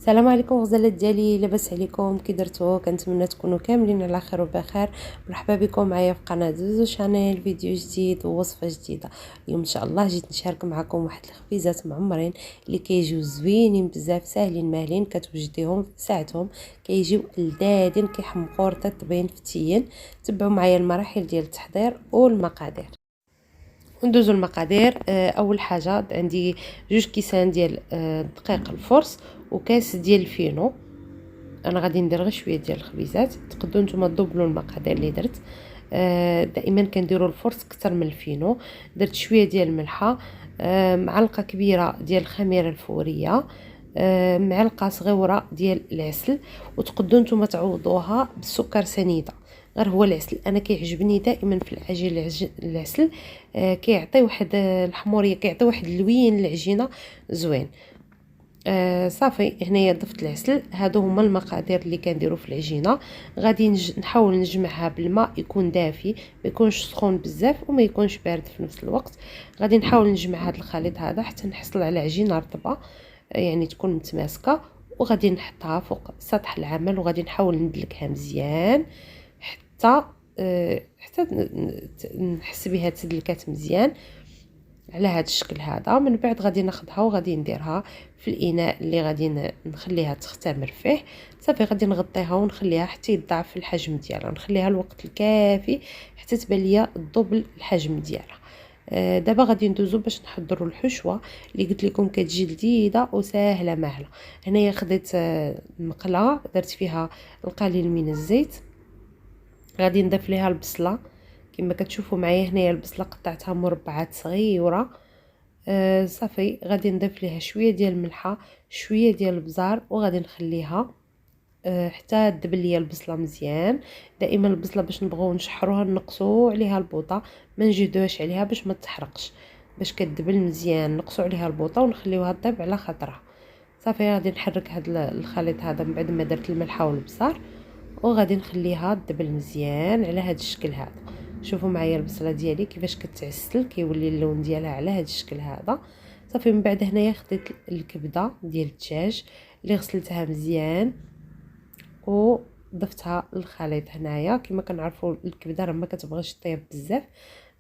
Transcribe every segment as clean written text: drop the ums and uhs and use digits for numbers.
السلام عليكم غزالات ديالي، لاباس عليكم؟ كي درتو؟ كنتمنى تكونوا كاملين على خير وبخير. مرحبا بكم معايا في قناه زوزو شانيل، فيديو جديد ووصفه جديده. اليوم ان شاء الله جيت نشارك معكم واحد الخبيزات معمرين اللي كيجيو زوينين بزاف، ساهلين ماهلين، كتوجديهم في ساعتهم، كيجيو لذاذين كيحمقوا رطيبين فتيين. تبعوا معايا المراحل ديال التحضير والمقادير. ندوزو المقادير. اول حاجه عندي 2 كيسان ديال دقيق الفرص وكاس ديال الفينو. انا غادي ندير غير شويه ديال الخبيزات، تقدروا نتوما تدوبلوا المقادير اللي درت. دائما كنديروا الفرص اكثر من الفينو. درت شويه ديال الملحه، معلقه كبيره ديال الخميره الفوريه، معلقه صغيره ديال العسل. وتقدروا نتوما تعوضوها بالسكر سنيده، غير هو العسل انا كيعجبني دائما في العجين العسل. كيعطي واحد الحموريه، كيعطي واحد اللوين للعجينه زوين. صافي هنايا ضفت العسل. هادو هما المقادير اللي كنديروا في العجينه. غادي نحاول نجمعها بالماء يكون دافي، ما يكونش سخون بزاف وما يكونش بارد في نفس الوقت. غادي نحاول نجمع هذا الخليط هذا حتى نحصل على عجينه رطبه، يعني تكون متماسكه. وغادي نحطها فوق سطح العمل وغادي نحاول ندلكها مزيان حتى نحس بها تدلكات مزيان على هذا الشكل هذا. من بعد غادي ناخذها وغادي نديرها في الاناء اللي غادي نخليها تختمر فيه. صافي غادي نغطيها ونخليها حتى يضاعف الحجم ديالها، نخليها الوقت الكافي حتى تبان ليا الدبل الحجم ديالها. دابا غادي ندوزو باش نحضروا الحشوه اللي قلت لكم كتجي لذيذه وسهله ماهله. هنايا خديت مقله درت فيها القليل من الزيت. غادي نضيف ليها البصله كما كتشوفوا معايا هنايا. البصله قطعتها مربعات صغيره. صافي غادي نضيف ليها شويه ديال الملحه، شويه ديال البزار، وغادي نخليها حتى تدبل ليا البصله مزيان. دائما البصله باش نبغيو نشحروها نقصوا عليها البوطه، ما نجهدوهاش عليها باش ما تحرقش. باش كتدبل مزيان نقصوا عليها البوطه ونخليوها طيب على خاطرها. صافي غادي نحرك هذا الخليط هذا من بعد ما درت الملحه والبصار، وغادي نخليها تدبل مزيان على هذا الشكل هذا. شوفوا معايا البصله ديالي كيفاش كتعسل، كيولي اللون ديالها على هذا الشكل هذا. صافي من بعد هنايا خديت الكبده ديال الدجاج اللي غسلتها مزيان وضفتها للخليط. هنايا كما كنعرفوا الكبده راه ما كتبغيش طيب بزاف،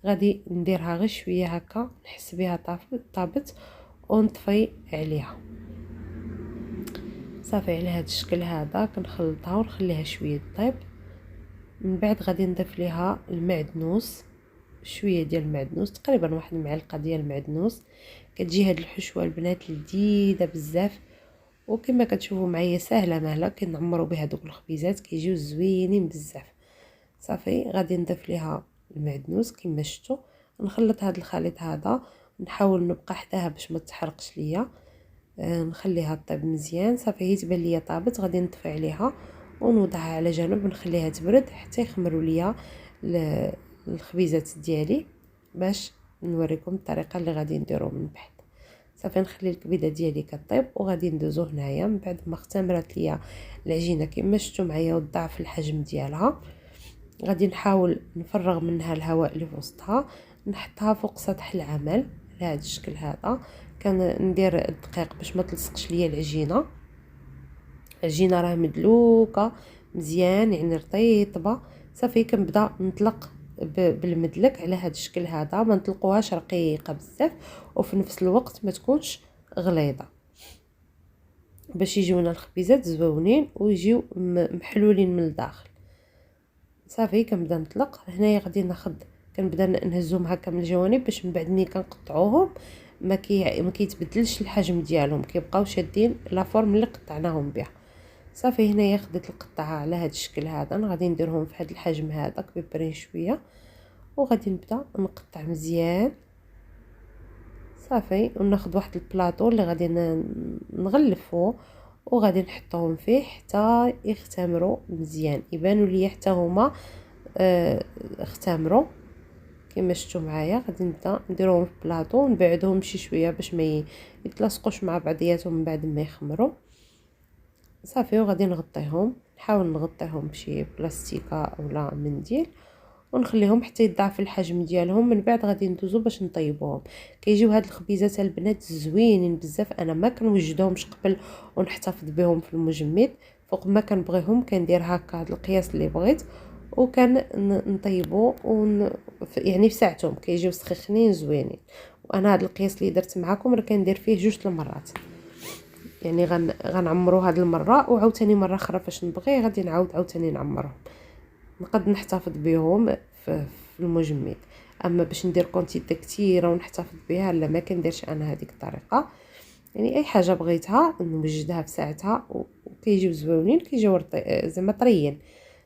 غادي نديرها غير شويه هكا نحس بها طابت ونطفي عليها. صافي على هذا الشكل هذا كنخلطها ونخليها شويه طيب. من بعد غادي نضيف ليها المعدنوس، شويه ديال المعدنوس، تقريبا واحد المعلقه ديال المعدنوس. كتجي هاد الحشوه البنات لذيذه بزاف، وكما كتشوفوا معايا سهله مهله. كنعمروا بها دوك الخبيزات كيجيو زوينين بزاف. صافي غادي نضيف ليها المعدنوس كما شفتوا. نخلط هذا الخليط هذا، نحاول نبقى حداها باش ما تحرقش ليا. نخليها طيب مزيان. صافي هي تبان ليا طابت، غادي نطفي عليها ونوضعها على جنب ونخليها تبرد حتى يخمروا ليا الخبيزات ديالي، باش نوريكم الطريقه اللي غادي نديرو من بعد. صافي نخلي الكبده ديالي كطيب وغادي ندوزو هنايا. من بعد ما اختمرت ليا العجينه كما شفتوا معايا وضعف الحجم ديالها، غادي نحاول نفرغ منها الهواء اللي في وسطها، نحطها فوق سطح العمل على هذا الشكل هذا. كندير الدقيق باش ما تلصقش ليا العجينه. العجينه راه مدلوكه مزيان يعني رطيبه. صافي كنبدا نطلق بالمدلك على هذا الشكل هذا، ما نطلقوهاش رقيقه بزاف وفي نفس الوقت ما تكونش غليظه، باش يجيونا الخبيزات زوينين ويجيو محلولين من الداخل. صافي كنبدا نطلق هنايا. غادي كنبدا نهزهم هكا من الجوانب باش من بعد ملي كنقطعوهم ما كيتبدلش الحجم ديالهم، كيبقاو شادين لا فورم اللي قطعناهم بها. صافي هنايا خديت القطعه على هذا الشكل هذا، غادي نديرهم في هذا الحجم هذا كبيبرين شويه، وغادي نبدا نقطع مزيان. صافي وناخذ واحد البلاطو اللي غادي نغلفوه وغادي نحطهم فيه حتى يختمروا مزيان، يبانوا لي حتى هما اختمروا كما شفتوا معايا. غادي نبدا نديرهم في بلاطو ونبعدهم شي شويه باش ما يتلاصقوش مع بعضياتهم من بعد ما يخمروا. صافي وغادي نغطيهم، نحاول نغطيهم بشي بلاستيكه اولا منديل، ونخليهم حتى يضاعف الحجم ديالهم. من بعد غادي ندوزو باش نطيبوهم. كيجيو هاد الخبيزات البنات زوينين بزاف. انا ما كنوجدهمش قبل ونحتفظ بهم في المجمد، فوق ما كنبغيهم كندير هكا هاد القياس اللي بغيت وكان نطيبو يعني في ساعتهم كيجيو سخيخنين زوينين. وانا هاد القياس اللي درت معكم راه كندير فيه 2 المرات، يعني غنعمرو هاد المره وعاوتاني مره اخرى فاش نبغي غادي نعاود عاوتاني نعمرهم، نقد نحتفظ بهم في المجمد. اما باش ندير كونتيتي كثيره ونحتفظ بها لا، ما كنديرش انا هذيك الطريقه. يعني اي حاجه بغيتها نوجدها في ساعتها وكيجيو زوينين، كيجيو زعما طريين.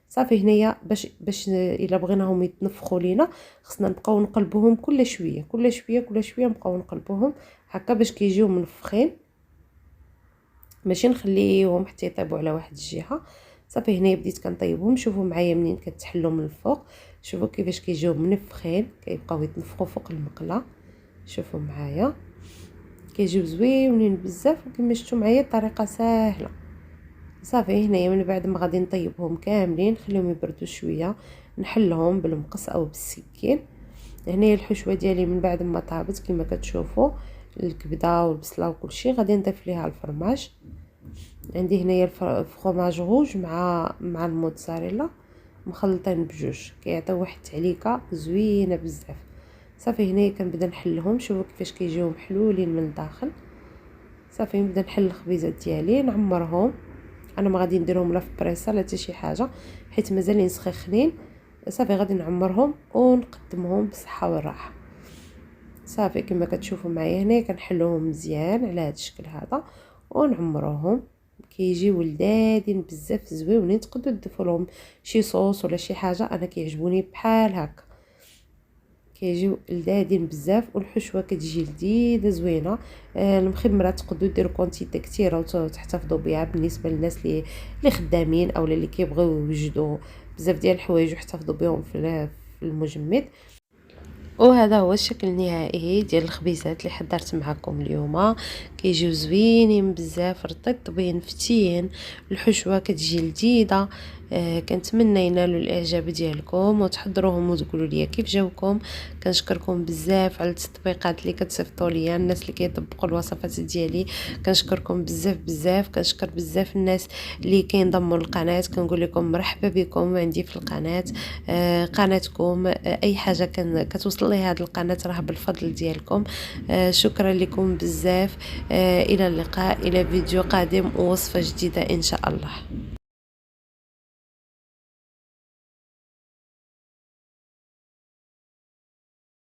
صافي هنايا باش الا بغيناهم يتنفخوا لينا خصنا نبقاو نقلبوهم كل شويه كل شويه كل شويه، نبقاو نقلبوهم هكا باش كيجيو منفخين، ماشي نخليهم حتى يطيبوا على واحد الجهه. صافي هنايا بديت كنطيبهم. شوفوا معايا منين كتحلوا من الفوق، شوفوا كيفاش كيجيو منفخين، كيبقاو يتنفخوا فوق المقله. شوفوا معايا كيجيو زوينين بزاف، وكما شفتوا معايا الطريقه ساهله. صافي هنايا من بعد ما غادي نطيبهم كاملين نخليهم يبردوا شويه، نحلهم بالمقص او بالسكين. هنايا الحشوه ديالي من بعد ما طابت كما كتشوفوا، الكبده والبصله وكلشي، غادي نضيف ليها الفرماج. عندي هنايا الفرماج روج مع الموتزاريلا مخلطين بجوج، كيعطيو واحد التعليكه زوينه بزاف. صافي هنايا كنبدا نحلهم. شوفوا كيفاش كيجيو محلولين من الداخل. صافي نبدا نحل الخبيزات ديالي نعمرهم. انا ما غادي نديرهم لا في بريسه لا حتى شي حاجه حيت مازالين سخيخنين. صافي غادي نعمرهم ونقدمهم بالصحه والراحه. صافي كما كتشوفوا معايا هنا كنحلوهم مزيان على هذا الشكل هذا ونعمروهم. كيجيو لذاذين بزاف زويونين، تقدروا تضيفوا لهم شي صوص ولا شي حاجه. انا كيعجبوني بحال هكا، كيجيو لذاذين بزاف والحشوه كتجي لذيذه زوينه. المخمره تقدروا ديروا كونتيتي كثيره وتحتفظوا بها بالنسبه للناس اللي خدامين او اللي كيبغيو يوجدوا بزاف ديال الحوايج ويحتفظوا بهم في المجمد. وهذا هو الشكل النهائي ديال الخبيزات اللي حضرت معكم اليوم. كيجيو زوينين بزاف، رطبين فتين، الحشوه كتجي لذيذه. كنتمنى ينالوا الاعجاب ديالكم وتحضروهم وتقولوا لي كيف جاوكم. كنشكركم بزاف على التطبيقات اللي كتصيفطوا لي، الناس اللي كيطبقوا الوصفات ديالي كنشكركم بزاف بزاف. كنشكر بزاف الناس اللي كينضموا للقناه، كنقول لكم مرحبا بكم عندي في القناه. قناتكم اي حاجه كتوصل لي هذه القناه راه بالفضل ديالكم. شكرا لكم بزاف. الى اللقاء، الى فيديو قادم ووصفه جديده ان شاء الله.